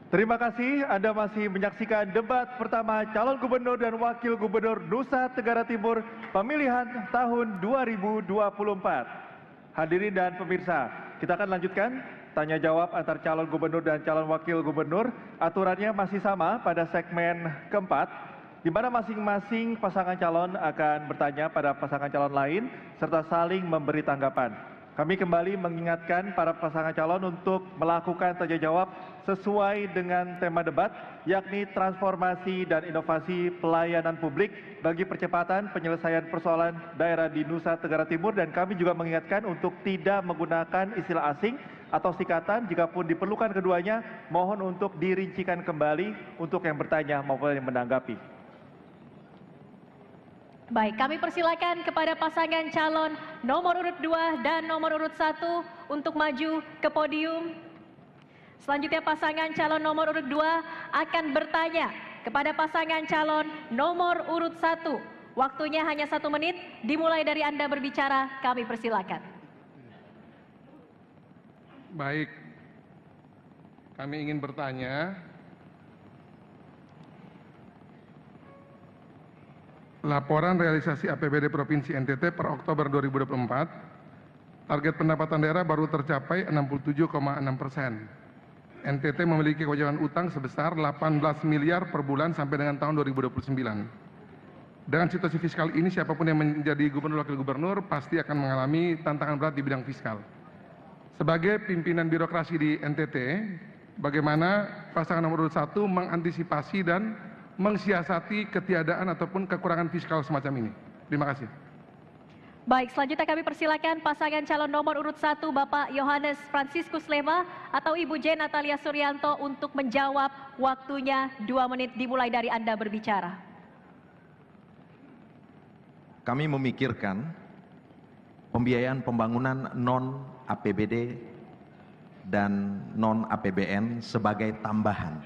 Terima kasih Anda masih menyaksikan debat pertama calon gubernur dan wakil gubernur Nusa Tenggara Timur pemilihan tahun 2024. Hadirin dan pemirsa, kita akan lanjutkan tanya jawab antar calon gubernur dan calon wakil gubernur. Aturannya masih sama pada segmen keempat, di mana masing-masing pasangan calon akan bertanya pada pasangan calon lain serta saling memberi tanggapan. Kami kembali mengingatkan para pasangan calon untuk melakukan tanya jawab sesuai dengan tema debat, yakni transformasi dan inovasi pelayanan publik bagi percepatan penyelesaian persoalan daerah di Nusa Tenggara Timur. Dan kami juga mengingatkan untuk tidak menggunakan istilah asing atau singkatan. Jikapun diperlukan keduanya, mohon untuk dirincikan kembali untuk yang bertanya maupun yang menanggapi. Baik, kami persilakan kepada pasangan calon nomor urut 2 dan nomor urut 1 untuk maju ke podium. Selanjutnya pasangan calon nomor urut 2 akan bertanya kepada pasangan calon nomor urut 1. Waktunya hanya 1 menit, dimulai dari Anda berbicara, kami persilakan. Baik, kami ingin bertanya, laporan realisasi APBD Provinsi NTT per Oktober 2024, target pendapatan daerah baru tercapai 67,6%. NTT memiliki kewajiban utang sebesar 18 miliar per bulan sampai dengan tahun 2029. Dengan situasi fiskal ini, siapapun yang menjadi gubernur wakil gubernur pasti akan mengalami tantangan berat di bidang fiskal. Sebagai pimpinan birokrasi di NTT, bagaimana pasangan nomor urut 1 mengantisipasi dan mensiasati ketiadaan ataupun kekurangan fiskal semacam ini? Terima kasih. Baik, selanjutnya kami persilakan pasangan calon nomor urut 1 Bapak Yohanes Franciscus Lema atau Ibu Jen Natalia Suryanto untuk menjawab. Waktunya 2 menit, dimulai dari Anda berbicara. Kami memikirkan pembiayaan pembangunan non-APBD dan non-APBN sebagai tambahan.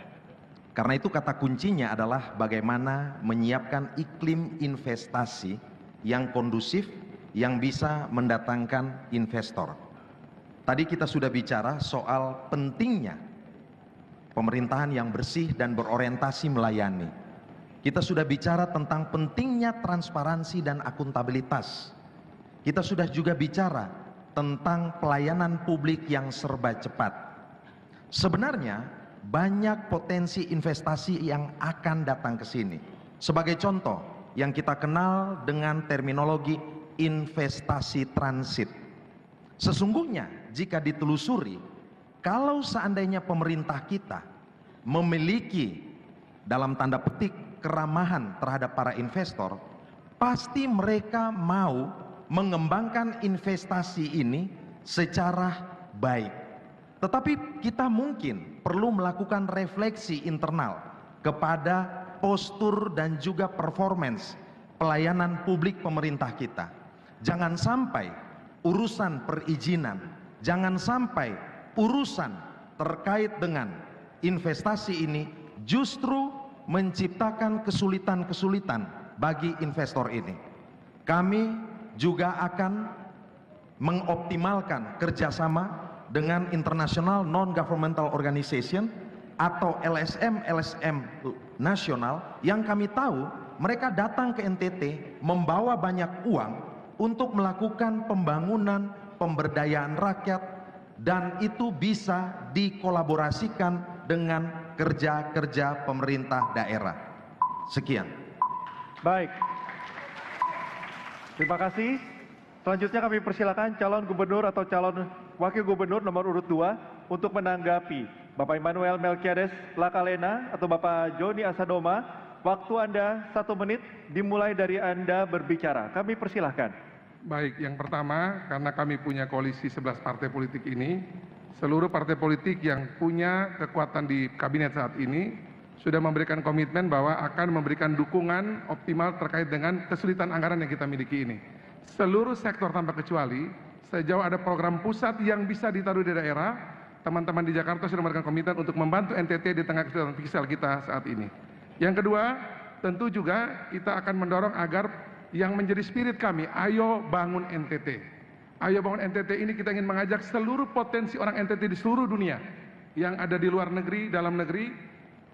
Karena itu kata kuncinya adalah bagaimana menyiapkan iklim investasi yang kondusif, yang bisa mendatangkan investor. Tadi kita sudah bicara soal pentingnya pemerintahan yang bersih dan berorientasi melayani. Kita sudah bicara tentang pentingnya transparansi dan akuntabilitas. Kita sudah juga bicara tentang pelayanan publik yang serba cepat. Sebenarnya banyak potensi investasi yang akan datang ke sini. Sebagai contoh, yang kita kenal dengan terminologi investasi transit. Sesungguhnya jika ditelusuri, kalau seandainya pemerintah kita memiliki dalam tanda petik keramahan terhadap para investor, pasti mereka mau mengembangkan investasi ini secara baik. Tetapi kita mungkin perlu melakukan refleksi internal kepada postur dan juga performance pelayanan publik pemerintah kita. Jangan sampai urusan perizinan, jangan sampai urusan terkait dengan investasi ini justru menciptakan kesulitan-kesulitan bagi investor ini. Kami juga akan mengoptimalkan kerjasama dengan International Non-Governmental Organization atau LSM nasional yang kami tahu mereka datang ke NTT membawa banyak uang untuk melakukan pembangunan pemberdayaan rakyat, dan itu bisa dikolaborasikan dengan kerja-kerja pemerintah daerah. Sekian. Baik. Terima kasih. Selanjutnya kami persilakan calon gubernur atau calon wakil gubernur nomor urut 2 untuk menanggapi. Bapak Immanuel Melkiades Lakalena atau Bapak Joni Asadoma, waktu Anda 1 menit, dimulai dari Anda berbicara. Kami persilahkan. Baik, yang pertama, karena kami punya koalisi 11 partai politik ini, seluruh partai politik yang punya kekuatan di kabinet saat ini sudah memberikan komitmen bahwa akan memberikan dukungan optimal terkait dengan kesulitan anggaran yang kita miliki ini. Seluruh sektor tanpa kecuali, sejauh ada program pusat yang bisa ditaruh di daerah, teman-teman di Jakarta sudah memberikan komitmen untuk membantu NTT di tengah kesulitan fiskal kita saat ini. Yang kedua, tentu juga kita akan mendorong agar yang menjadi spirit kami, ayo bangun NTT. Ayo bangun NTT ini kita ingin mengajak seluruh potensi orang NTT di seluruh dunia yang ada di luar negeri, dalam negeri,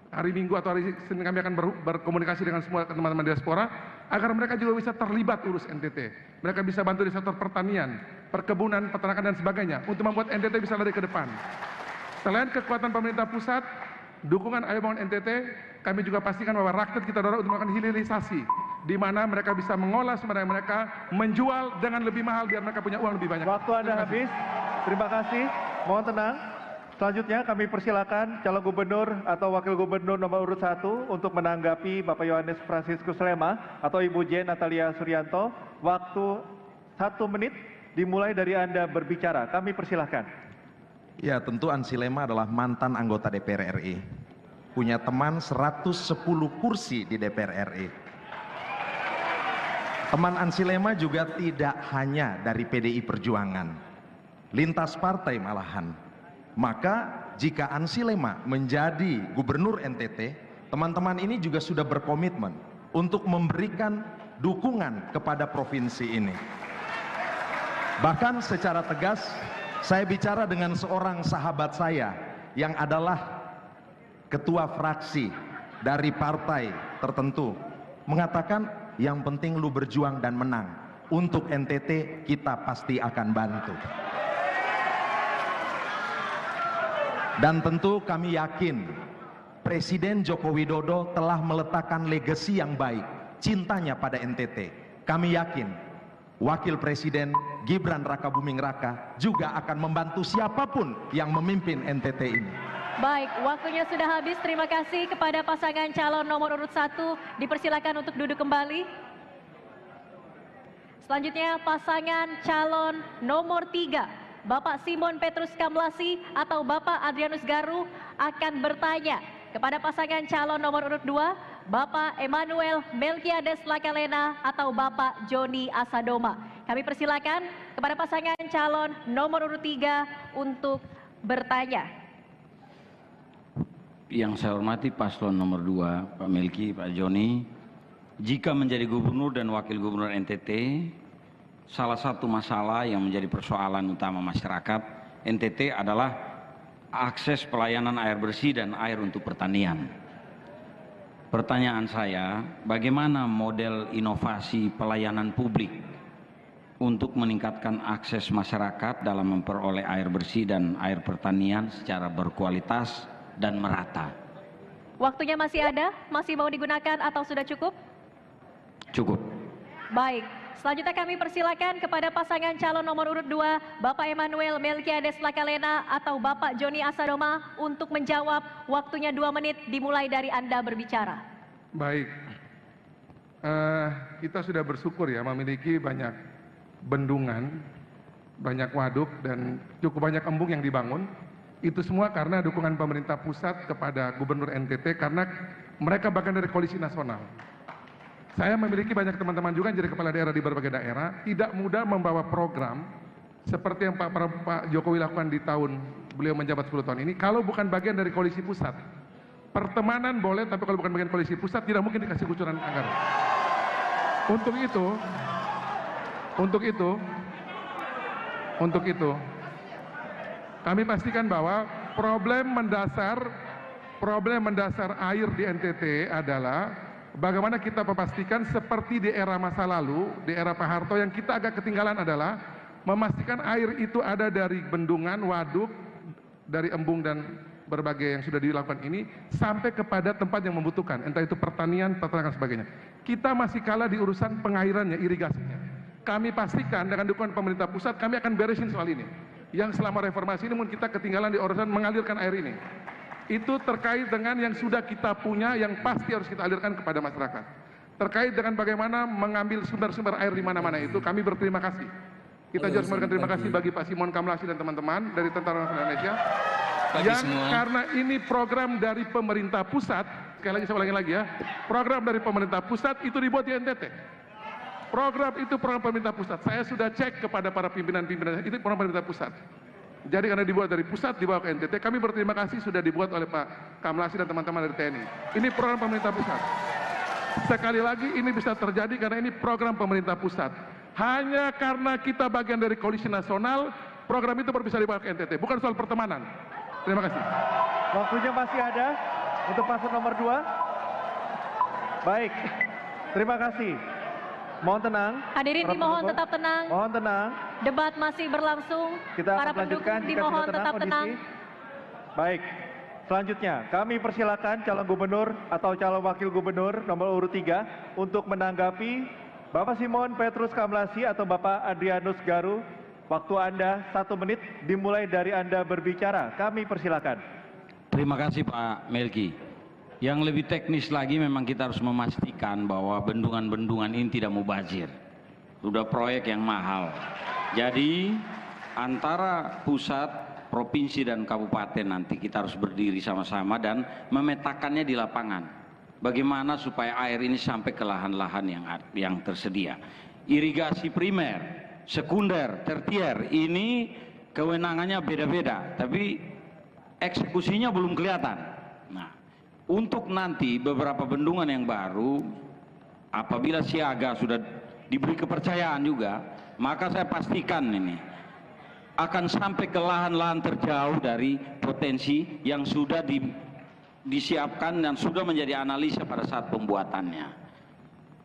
hari Minggu atau hari Senin kami akan berkomunikasi dengan semua teman-teman diaspora agar mereka juga bisa terlibat urus NTT. Mereka bisa bantu di sektor pertanian, perkebunan, peternakan dan sebagainya untuk membuat NTT bisa lari ke depan. Selain kekuatan pemerintah pusat, dukungan Ayo Bangun NTT, kami juga pastikan bahwa rakyat kita dorong untuk melakukan hilirisasi, di mana mereka bisa mengolah sumber daya mereka, menjual dengan lebih mahal biar mereka punya uang lebih banyak. Waktu Anda habis. Terima kasih. Mohon tenang. Selanjutnya kami persilakan calon gubernur atau wakil gubernur nomor urut 1 untuk menanggapi Bapak Yohanes Fransiskus Lema atau Ibu Jen Natalia Suryanto. Waktu 1 menit dimulai dari Anda berbicara. Kami persilahkan. Ya, tentu Ansi Lema adalah mantan anggota DPR RI. Punya teman 110 kursi di DPR RI. Teman Ansi Lema juga tidak hanya dari PDI Perjuangan, lintas partai malahan. Maka jika Ansi Lema menjadi gubernur NTT, teman-teman ini juga sudah berkomitmen untuk memberikan dukungan kepada provinsi ini. Bahkan secara tegas, saya bicara dengan seorang sahabat saya yang adalah ketua fraksi dari partai tertentu, mengatakan yang penting lu berjuang dan menang. Untuk NTT kita pasti akan bantu. Dan tentu kami yakin Presiden Joko Widodo telah meletakkan legasi yang baik, cintanya pada NTT. Kami yakin Wakil Presiden Gibran Rakabuming Raka juga akan membantu siapapun yang memimpin NTT ini. Baik, waktunya sudah habis. Terima kasih kepada pasangan calon nomor urut 1. Dipersilakan untuk duduk kembali. Selanjutnya pasangan calon nomor 3. Bapak Simon Petrus Kamlasi atau Bapak Adrianus Garu akan bertanya kepada pasangan calon nomor urut 2, Bapak Emmanuel Melkiades Lakalena atau Bapak Joni Asadoma. Kami persilakan kepada pasangan calon nomor urut 3 untuk bertanya. Yang saya hormati paslon nomor 2, Pak Melki, Pak Joni, jika menjadi gubernur dan wakil gubernur NTT, salah satu masalah yang menjadi persoalan utama masyarakat NTT adalah akses pelayanan air bersih dan air untuk pertanian. Pertanyaan saya, bagaimana model inovasi pelayanan publik untuk meningkatkan akses masyarakat dalam memperoleh air bersih dan air pertanian secara berkualitas dan merata? Waktunya masih ada? Masih mau digunakan atau sudah cukup? Cukup. Baik. Selanjutnya kami persilakan kepada pasangan calon nomor urut 2, Bapak Emmanuel Melkiades Lakalena atau Bapak Joni Asadoma untuk menjawab. Waktunya 2 menit dimulai dari Anda berbicara. Baik, kita sudah bersyukur ya memiliki banyak bendungan, banyak waduk dan cukup banyak embung yang dibangun. Itu semua karena dukungan pemerintah pusat kepada Gubernur NTT karena mereka bagian dari koalisi nasional. Saya memiliki banyak teman-teman juga yang jadi kepala daerah di berbagai daerah, tidak mudah membawa program seperti yang Pak Jokowi lakukan di tahun beliau menjabat 10 tahun ini, kalau bukan bagian dari koalisi pusat. Pertemanan boleh, tapi kalau bukan bagian koalisi pusat tidak mungkin dikasih kucuran anggaran. Untuk itu, kami pastikan bahwa problem mendasar air di NTT adalah bagaimana kita memastikan seperti di era masa lalu, di era Pak Harto yang kita agak ketinggalan adalah memastikan air itu ada dari bendungan, waduk, dari embung dan berbagai yang sudah dilakukan ini sampai kepada tempat yang membutuhkan, entah itu pertanian, peternakan dan sebagainya. Kita masih kalah di urusan pengairannya, irigasinya. Kami pastikan dengan dukungan pemerintah pusat kami akan beresin soal ini. Yang selama reformasi ini mungkin kita ketinggalan di urusan mengalirkan air ini. Itu terkait dengan yang sudah kita punya yang pasti harus kita alirkan kepada masyarakat. Terkait dengan bagaimana mengambil sumber-sumber air di mana-mana itu, kami berterima kasih. Kita juga memberikan terima kasih bagi Pak Simon Kamlasi dan teman-teman dari Tentara Nasional Indonesia. Yang karena ini program dari pemerintah pusat, sekali lagi saya ulangi lagi ya, program dari pemerintah pusat itu dibuat di NTT. Program itu program pemerintah pusat. Saya sudah cek kepada para pimpinan-pimpinan, itu program pemerintah pusat. Jadi karena dibuat dari pusat dibawa ke NTT, kami berterima kasih sudah dibuat oleh Pak Kamlasi dan teman-teman dari TNI. Ini program pemerintah pusat. Sekali lagi ini bisa terjadi karena ini program pemerintah pusat. Hanya karena kita bagian dari koalisi nasional, program itu baru bisa dibawa ke NTT, bukan soal pertemanan. Terima kasih. Waktunya masih ada untuk paslon nomor 2. Baik, terima kasih. Mohon tenang. Hadirin para dimohon pendukung. tetap tenang. Mohon tenang. Debat masih berlangsung. Kita Para akan lanjutkan pendukung jika dimohon sudah tetap tenang. kondisi. Baik, selanjutnya kami persilakan calon gubernur atau calon wakil gubernur nomor urut 3 untuk menanggapi Bapak Simon Petrus Kamlasi atau Bapak Adrianus Garu. Waktu Anda 1 menit dimulai dari Anda berbicara. Kami persilakan. Terima kasih Pak Melki. Yang lebih teknis lagi memang kita harus memastikan bahwa bendungan-bendungan ini tidak mubazir. Sudah proyek yang mahal. Jadi antara pusat, provinsi dan kabupaten nanti kita harus berdiri sama-sama dan memetakannya di lapangan. Bagaimana supaya air ini sampai ke lahan-lahan yang tersedia. Irigasi primer, sekunder, tertier ini kewenangannya beda-beda, tapi eksekusinya belum kelihatan. Nah, untuk nanti beberapa bendungan yang baru, apabila siaga sudah diberi kepercayaan juga, maka saya pastikan ini akan sampai ke lahan-lahan terjauh dari potensi yang sudah disiapkan dan sudah menjadi analisa pada saat pembuatannya.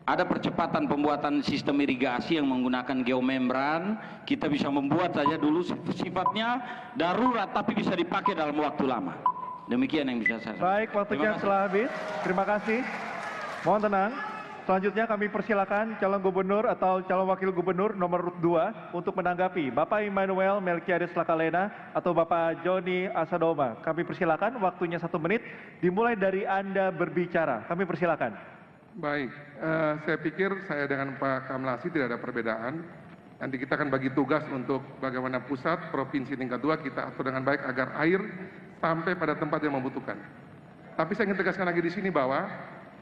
Ada percepatan pembuatan sistem irigasi yang menggunakan geomembran. Kita bisa membuat saja dulu sifatnya darurat tapi bisa dipakai dalam waktu lama. Demikian yang bisa saya sampaikan. Baik, waktunya telah habis. Terima kasih. Mohon tenang. Selanjutnya kami persilakan calon gubernur atau calon wakil gubernur nomor 2 untuk menanggapi Bapak Immanuel Melkiades Lakalena atau Bapak Joni Asadoma. Kami persilakan, waktunya 1 menit dimulai dari Anda berbicara. Kami persilakan. Baik, saya pikir saya dengan Pak Kamlasi tidak ada perbedaan. Nanti kita akan bagi tugas untuk bagaimana pusat, provinsi tingkat 2 kita atur dengan baik agar air sampai pada tempat yang membutuhkan. Tapi saya ingin tegaskan lagi di sini bahwa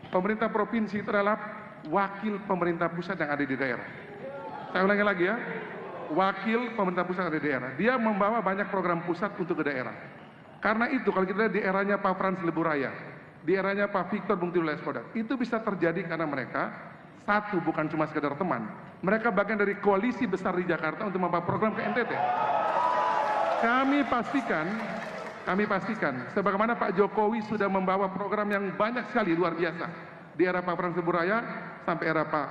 pemerintah provinsi itu adalah wakil pemerintah pusat yang ada di daerah. Saya ulangi lagi ya, wakil pemerintah pusat yang ada di daerah. Dia membawa banyak program pusat untuk ke daerah. Karena itu kalau kita lihat di eranya Pak Frans Leburaya, di eranya Pak Victor Bungtil Leskodat, itu bisa terjadi karena mereka satu bukan cuma sekedar teman, mereka bagian dari koalisi besar di Jakarta untuk membawa program ke NTT. Kami pastikan sebagaimana Pak Jokowi sudah membawa program yang banyak sekali luar biasa di era Pak Frans Leburaya sampai era Pak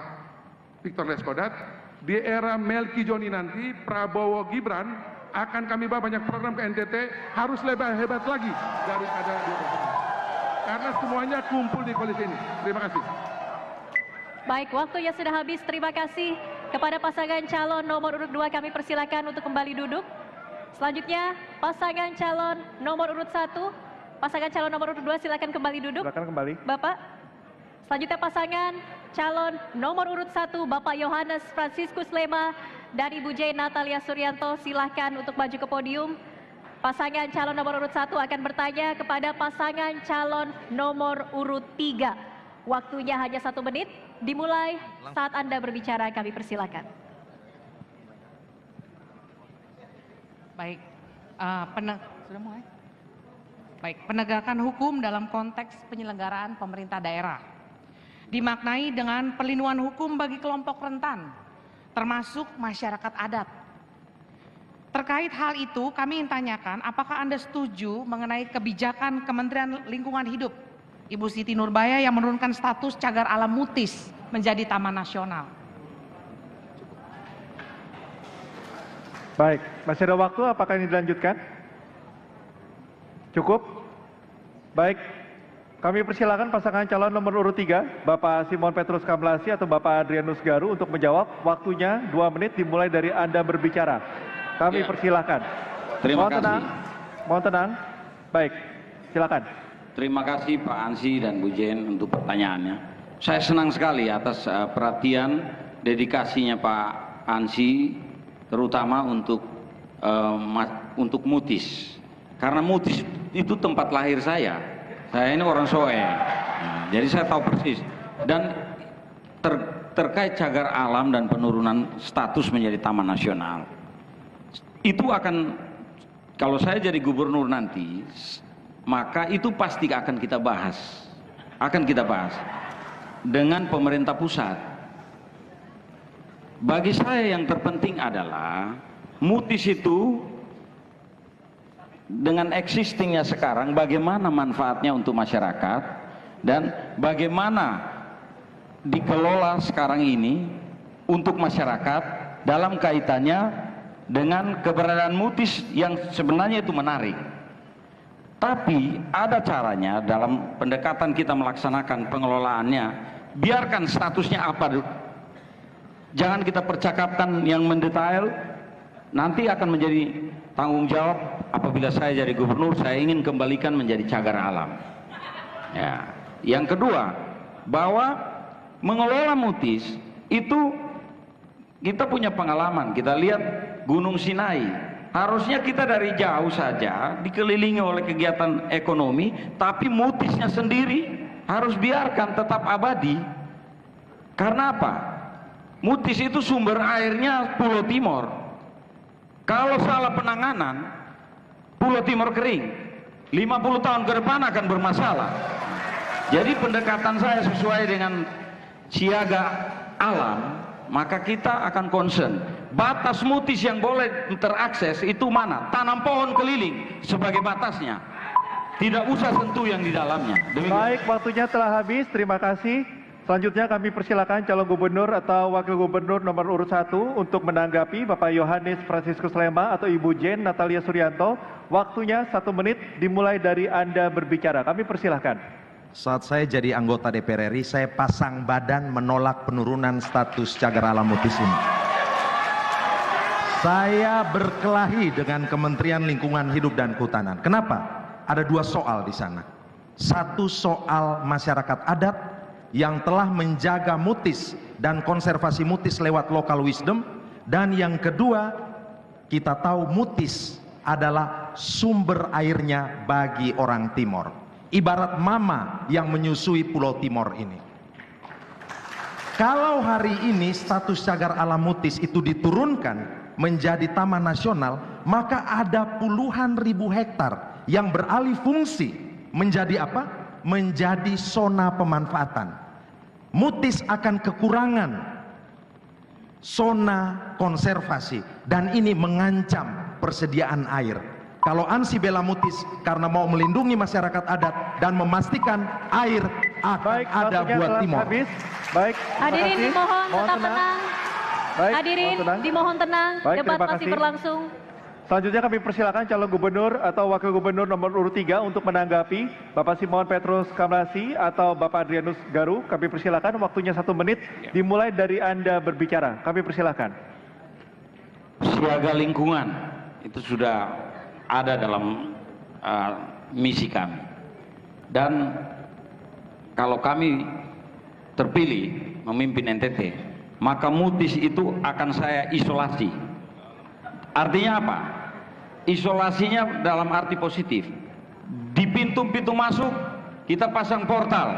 Victor Leskodat, di era Melki Joni nanti Prabowo Gibran akan kami bawa banyak program ke NTT, harus lebih hebat lagi daripada karena semuanya kumpul di koalisi ini. Terima kasih. Baik, waktunya sudah habis. Terima kasih kepada pasangan calon nomor urut 2. Kami persilakan untuk kembali duduk. Selanjutnya pasangan calon nomor urut 1. Pasangan calon nomor urut 2 silakan kembali duduk. Silakan kembali. Bapak. Selanjutnya pasangan calon nomor urut 1 Bapak Yohanes Franciscus Lema dan Ibu Jane Natalia Suryanto, silahkan untuk maju ke podium. Pasangan calon nomor urut 1 akan bertanya kepada pasangan calon nomor urut 3. Waktunya hanya 1 menit, dimulai saat Anda berbicara. Kami persilakan. Baik, sudah mulai? Baik, penegakan hukum dalam konteks penyelenggaraan pemerintah daerah dimaknai dengan perlindungan hukum bagi kelompok rentan, termasuk masyarakat adat. Terkait hal itu, kami ingin tanyakan, apakah Anda setuju mengenai kebijakan Kementerian Lingkungan Hidup Ibu Siti Nurbaya yang menurunkan status cagar alam Mutis menjadi taman nasional? Baik, masih ada waktu, apakah ini dilanjutkan? Cukup? Baik, kami persilakan pasangan calon nomor urut 3, Bapak Simon Petrus Kamlasi atau Bapak Adrianus Garu untuk menjawab. Waktunya 2 menit dimulai dari Anda berbicara. Kami persilakan. Terima Mohon kasih. tenang. Mohon tenang. Baik, silakan. Terima kasih Pak Ansi dan Bu Jen untuk pertanyaannya. Saya senang sekali atas perhatian dedikasinya Pak Ansi, terutama untuk Mutis. Karena Mutis itu tempat lahir saya. Saya ini orang Soe. Nah, jadi saya tahu persis. Dan terkait cagar alam dan penurunan status menjadi taman nasional, itu akan, kalau saya jadi gubernur nanti, maka itu pasti akan kita bahas. Akan kita bahas dengan pemerintah pusat. Bagi saya yang terpenting adalah Mutis itu dengan existingnya sekarang bagaimana manfaatnya untuk masyarakat dan bagaimana dikelola sekarang ini untuk masyarakat dalam kaitannya dengan keberadaan Mutis yang sebenarnya itu menarik. Tapi ada caranya dalam pendekatan kita melaksanakan pengelolaannya, biarkan statusnya apa dulu. Jangan kita percakapkan yang mendetail, nanti akan menjadi tanggung jawab apabila saya jadi gubernur, saya ingin kembalikan menjadi cagar alam. Ya. Yang kedua, bahwa mengelola Mutis itu kita punya pengalaman, kita lihat Gunung Sinai. Harusnya kita dari jauh saja dikelilingi oleh kegiatan ekonomi, tapi Mutisnya sendiri harus biarkan tetap abadi. Karena apa? Mutis itu sumber airnya Pulau Timor. Kalau salah penanganan, Pulau Timor kering. 50 tahun ke depan akan bermasalah. Jadi pendekatan saya sesuai dengan siaga alam, maka kita akan concern. Batas Mutis yang boleh terakses itu mana? Tanam pohon keliling sebagai batasnya. Tidak usah sentuh yang di dalamnya. Demikian. Baik, waktunya telah habis. Terima kasih. Selanjutnya kami persilakan calon gubernur atau wakil gubernur nomor urut 1 untuk menanggapi Bapak Yohanes Franciscus Lema atau Ibu Jen Natalia Suryanto. Waktunya 1 menit dimulai dari Anda berbicara. Kami persilahkan. Saat saya jadi anggota DPR RI, saya pasang badan menolak penurunan status cagar alam Mutis ini. Saya berkelahi dengan Kementerian Lingkungan Hidup dan Kehutanan. Kenapa? Ada 2 soal di sana. Satu soal masyarakat adat yang telah menjaga Mutis dan konservasi Mutis lewat local wisdom, dan yang kedua, kita tahu Mutis adalah sumber airnya bagi orang Timor. Ibarat mama yang menyusui Pulau Timor ini. Kalau hari ini status cagar alam Mutis itu diturunkan menjadi taman nasional, maka ada puluhan ribu hektar yang beralih fungsi menjadi apa? Menjadi zona pemanfaatan. Mutis akan kekurangan zona konservasi dan ini mengancam persediaan air. Kalau ANSI bela Mutis karena mau melindungi masyarakat adat dan memastikan air akan ada buat Timor. Habis. Baik, Hadirin dimohon tetap tenang. Baik, Hadirin mohon tenang. dimohon tenang. Baik, Debat terima masih kasih. berlangsung. Selanjutnya kami persilakan calon gubernur atau wakil gubernur nomor urut 3 untuk menanggapi Bapak Simon Petrus Kamlasi atau Bapak Adrianus Garu. Kami persilakan, waktunya 1 menit dimulai dari Anda berbicara. Kami persilakan. Siaga lingkungan itu sudah ada dalam misi kami. Dan kalau kami terpilih memimpin NTT, maka Mutis itu akan saya isolasi. Artinya apa? Isolasinya dalam arti positif. Di pintu-pintu masuk kita pasang portal.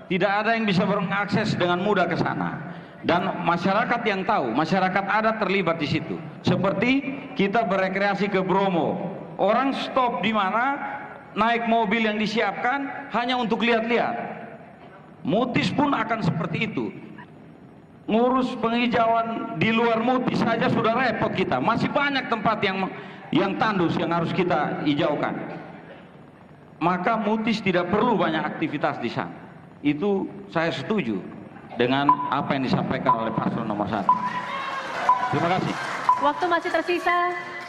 Tidak ada yang bisa mengakses dengan mudah ke sana. Dan masyarakat yang tahu, masyarakat adat terlibat di situ. Seperti kita berekreasi ke Bromo. Orang stop di mana, naik mobil yang disiapkan hanya untuk lihat-lihat. Mutis pun akan seperti itu. Ngurus penghijauan di luar Mutis saja sudah repot kita. Masih banyak tempat yang tandus yang harus kita hijaukan. Maka Mutis tidak perlu banyak aktivitas di sana. Itu saya setuju dengan apa yang disampaikan oleh paslon nomor 1. Terima kasih. Waktu masih tersisa.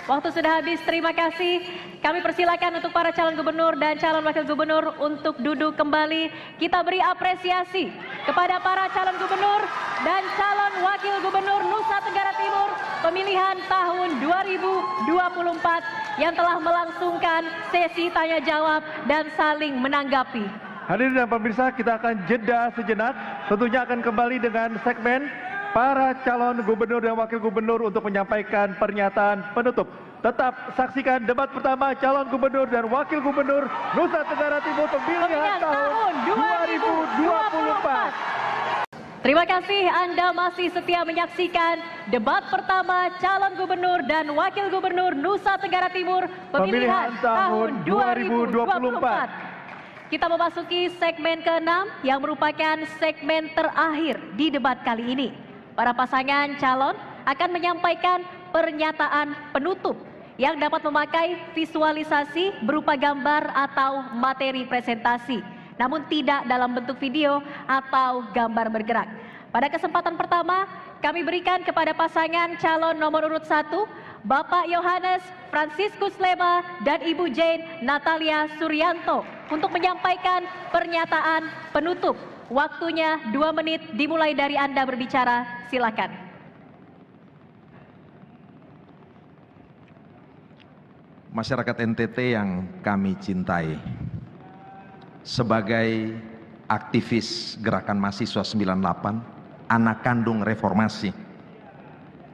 Waktu sudah habis, terima kasih. Kami persilakan untuk para calon gubernur dan calon wakil gubernur untuk duduk kembali. Kita beri apresiasi kepada para calon gubernur dan calon wakil gubernur Nusa Tenggara Timur pemilihan tahun 2024 yang telah melangsungkan sesi tanya jawab dan saling menanggapi. Hadirin dan pemirsa, kita akan jeda sejenak. Tentunya akan kembali dengan segmen para calon gubernur dan wakil gubernur untuk menyampaikan pernyataan penutup. Tetap saksikan debat pertama calon gubernur dan wakil gubernur Nusa Tenggara Timur pemilihan tahun 2024. Terima kasih Anda masih setia menyaksikan debat pertama calon gubernur dan wakil gubernur Nusa Tenggara Timur pemilihan tahun 2024. Kita memasuki segmen ke-6 yang merupakan segmen terakhir di debat kali ini. Para pasangan calon akan menyampaikan pernyataan penutup yang dapat memakai visualisasi berupa gambar atau materi presentasi, namun tidak dalam bentuk video atau gambar bergerak. Pada kesempatan pertama, kami berikan kepada pasangan calon nomor urut 1, Bapak Yohanes Franciscus Lema dan Ibu Jane Natalia Suryanto untuk menyampaikan pernyataan penutup. Waktunya 2 menit dimulai dari Anda berbicara, silakan. Masyarakat NTT yang kami cintai, sebagai aktivis Gerakan Mahasiswa 98, anak kandung reformasi,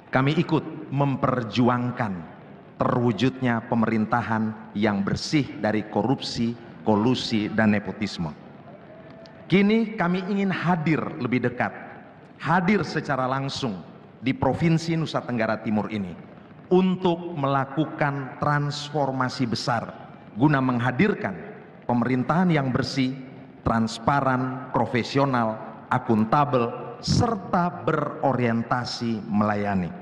kami ikut memperjuangkan terwujudnya pemerintahan yang bersih dari korupsi, kolusi, dan nepotisme. Kini kami ingin hadir lebih dekat, hadir secara langsung di Provinsi Nusa Tenggara Timur ini untuk melakukan transformasi besar guna menghadirkan pemerintahan yang bersih, transparan, profesional, akuntabel, serta berorientasi melayani.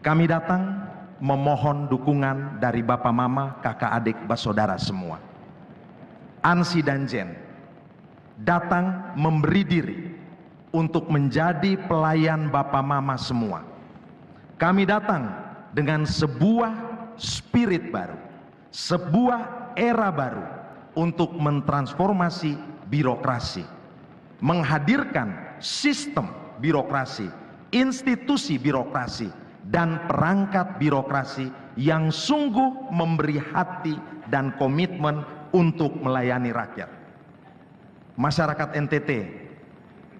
Kami datang memohon dukungan dari Bapak Mama, kakak adik, saudara semua. Ansi dan Jen datang memberi diri untuk menjadi pelayan Bapak Mama semua. Kami datang dengan sebuah spirit baru, sebuah era baru untuk mentransformasi birokrasi, menghadirkan sistem birokrasi, institusi birokrasi, dan perangkat birokrasi yang sungguh memberi hati dan komitmen untuk melayani rakyat. Masyarakat NTT,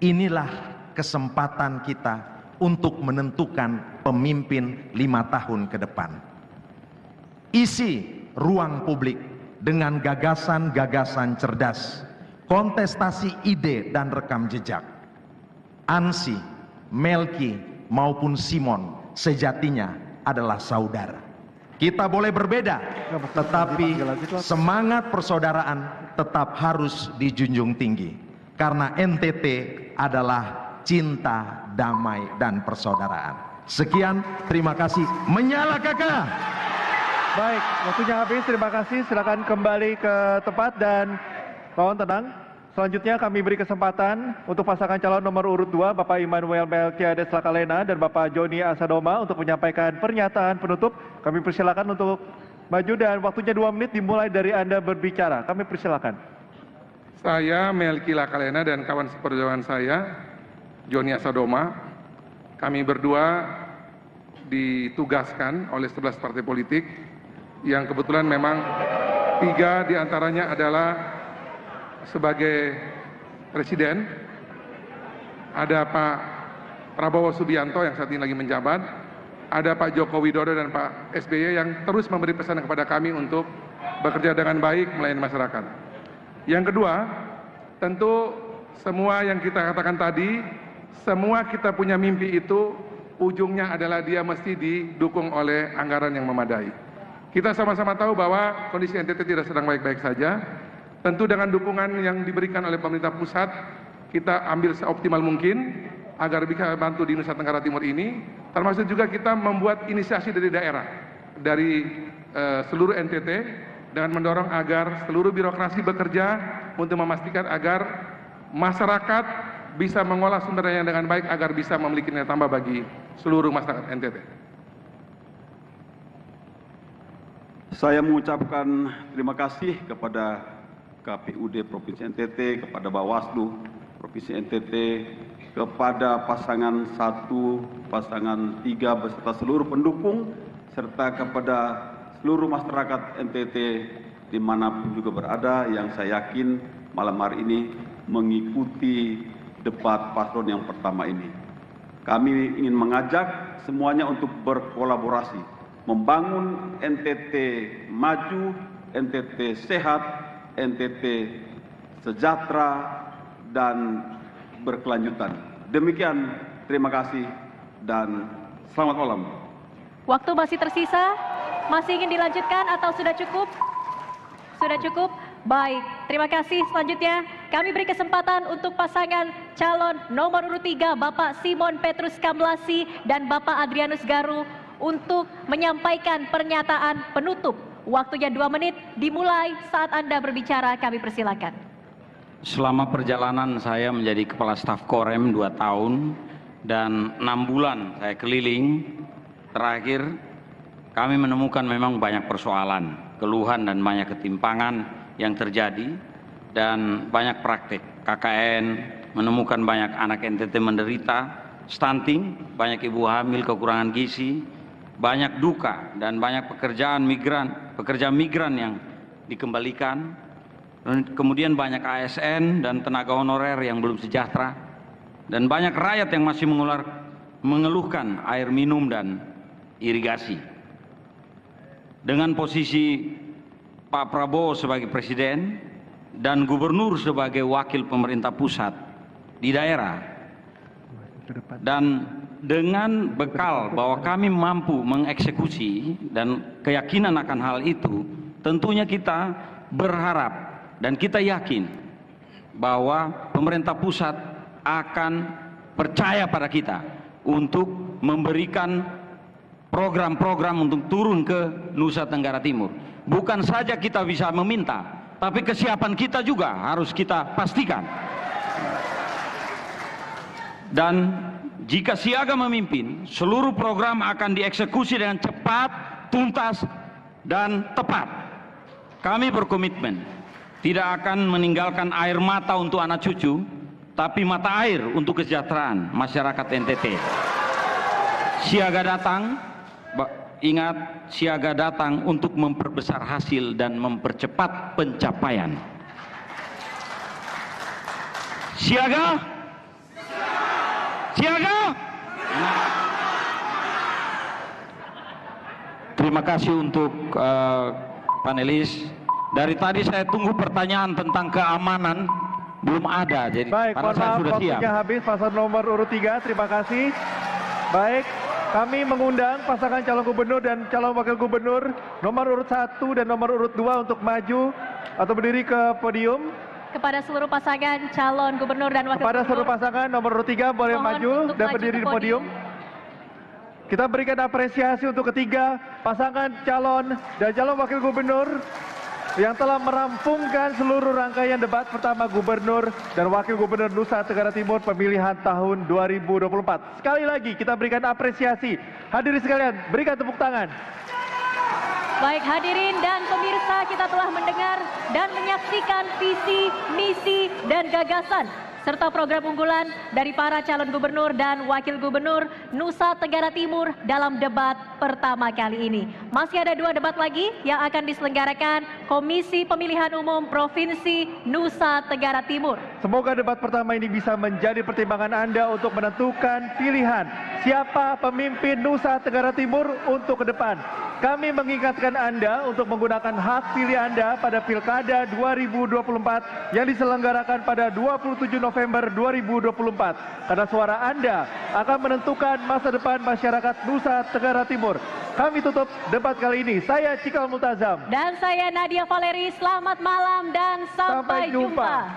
inilah kesempatan kita untuk menentukan pemimpin 5 tahun ke depan. Isi ruang publik dengan gagasan-gagasan cerdas, kontestasi ide dan rekam jejak. Ansi, Melki, maupun Simon sejatinya adalah saudara. Kita boleh berbeda, tetapi semangat persaudaraan tetap harus dijunjung tinggi. Karena NTT adalah cinta, damai, dan persaudaraan. Sekian, terima kasih. Menyala kakak. Baik, waktunya habis. Terima kasih. Silakan kembali ke tempat dan kawan tenang. Selanjutnya kami beri kesempatan untuk pasangan calon nomor urut 2, Bapak Immanuel Melkiades Lakalena dan Bapak Joni Asadoma untuk menyampaikan pernyataan penutup. Kami persilakan untuk maju dan waktunya 2 menit dimulai dari Anda berbicara. Kami persilakan. Saya Melki Lakalena dan kawan seperjuangan saya, Joni Asadoma, kami berdua ditugaskan oleh 11 partai politik yang kebetulan memang 3 diantaranya adalah sebagai presiden. Ada Pak Prabowo Subianto yang saat ini lagi menjabat, ada Pak Joko Widodo dan Pak SBY yang terus memberi pesan kepada kami untuk bekerja dengan baik melayani masyarakat. Yang kedua, tentu semua yang kita katakan tadi, semua kita punya mimpi itu ujungnya adalah dia mesti didukung oleh anggaran yang memadai. Kita sama-sama tahu bahwa kondisi NTT tidak sedang baik-baik saja. Tentu dengan dukungan yang diberikan oleh pemerintah pusat, kita ambil seoptimal mungkin agar bisa bantu di Nusa Tenggara Timur ini. Termasuk juga kita membuat inisiasi dari daerah, dari seluruh NTT, dengan mendorong agar seluruh birokrasi bekerja untuk memastikan agar masyarakat bisa mengolah sumber daya dengan baik agar bisa memiliki nilai tambah bagi seluruh masyarakat NTT. Saya mengucapkan terima kasih kepada KPUD Provinsi NTT, kepada Bawaslu Provinsi NTT, kepada pasangan 1, pasangan 3 beserta seluruh pendukung, serta kepada seluruh masyarakat NTT dimanapun juga berada yang saya yakin malam hari ini mengikuti debat paslon yang pertama ini. Kami ingin mengajak semuanya untuk berkolaborasi, membangun NTT maju, NTT sehat, NTT sejahtera dan berkelanjutan. Demikian, terima kasih dan selamat malam. Waktu masih tersisa, masih ingin dilanjutkan atau sudah cukup? Sudah cukup? Baik, terima kasih. Selanjutnya kami beri kesempatan untuk pasangan calon nomor urut 3 Bapak Simon Petrus Kamlasi dan Bapak Adrianus Garu untuk menyampaikan pernyataan penutup. Waktunya 2 menit, dimulai saat Anda berbicara, kami persilakan. Selama perjalanan saya menjadi Kepala Staf Korem 2 tahun dan 6 bulan saya keliling, terakhir kami menemukan memang banyak persoalan, keluhan dan banyak ketimpangan yang terjadi dan banyak praktek. KKN menemukan banyak anak NTT menderita stunting, banyak ibu hamil kekurangan gizi, banyak duka dan banyak pekerja migran yang dikembalikan. Kemudian banyak ASN dan tenaga honorer yang belum sejahtera dan banyak rakyat yang masih mengeluhkan air minum dan irigasi. Dengan posisi Pak Prabowo sebagai presiden dan gubernur sebagai wakil pemerintah pusat di daerah, dan dengan bekal bahwa kami mampu mengeksekusi dan keyakinan akan hal itu, tentunya kita berharap dan kita yakin bahwa pemerintah pusat akan percaya pada kita untuk memberikan program-program untuk turun ke Nusa Tenggara Timur. Bukan saja kita bisa meminta, tapi kesiapan kita juga harus kita pastikan. Dan jika Siaga memimpin, seluruh program akan dieksekusi dengan cepat, tuntas, dan tepat. Kami berkomitmen tidak akan meninggalkan air mata untuk anak cucu, tapi mata air untuk kesejahteraan masyarakat NTT. Siaga datang, ingat, siaga datang untuk memperbesar hasil dan mempercepat pencapaian. Siaga? Siaga? Terima kasih untuk panelis. Dari tadi saya tunggu pertanyaan tentang keamanan, belum ada. Jadi baik, pada saat sudah siap. Waktunya habis, pasangan nomor urut 3, terima kasih. Baik, kami mengundang pasangan calon gubernur dan calon wakil gubernur nomor urut 1 dan nomor urut 2 untuk maju atau berdiri ke podium. Kepada seluruh pasangan calon gubernur dan wakil Kepada seluruh gubernur, pasangan nomor urut 3 boleh mohon maju untuk dan maju berdiri ke di podium. Kita berikan apresiasi untuk ketiga pasangan calon dan calon wakil gubernur yang telah merampungkan seluruh rangkaian debat pertama gubernur dan wakil gubernur Nusa Tenggara Timur pemilihan tahun 2024. Sekali lagi kita berikan apresiasi. Hadirin sekalian, berikan tepuk tangan. Baik hadirin dan pemirsa, kita telah mendengar dan menyaksikan visi, misi, dan gagasan serta program unggulan dari para calon gubernur dan wakil gubernur Nusa Tenggara Timur dalam debat pertama kali ini. Masih ada 2 debat lagi yang akan diselenggarakan Komisi Pemilihan Umum Provinsi Nusa Tenggara Timur. Semoga debat pertama ini bisa menjadi pertimbangan Anda untuk menentukan pilihan siapa pemimpin Nusa Tenggara Timur untuk ke depan. Kami mengingatkan Anda untuk menggunakan hak pilih Anda pada Pilkada 2024 yang diselenggarakan pada 27 November 2024. Karena suara Anda akan menentukan masa depan masyarakat Nusa Tenggara Timur. Kami tutup debat kali ini. Saya Cikal Multazam. Dan saya Nadia Valeri. Selamat malam dan sampai jumpa.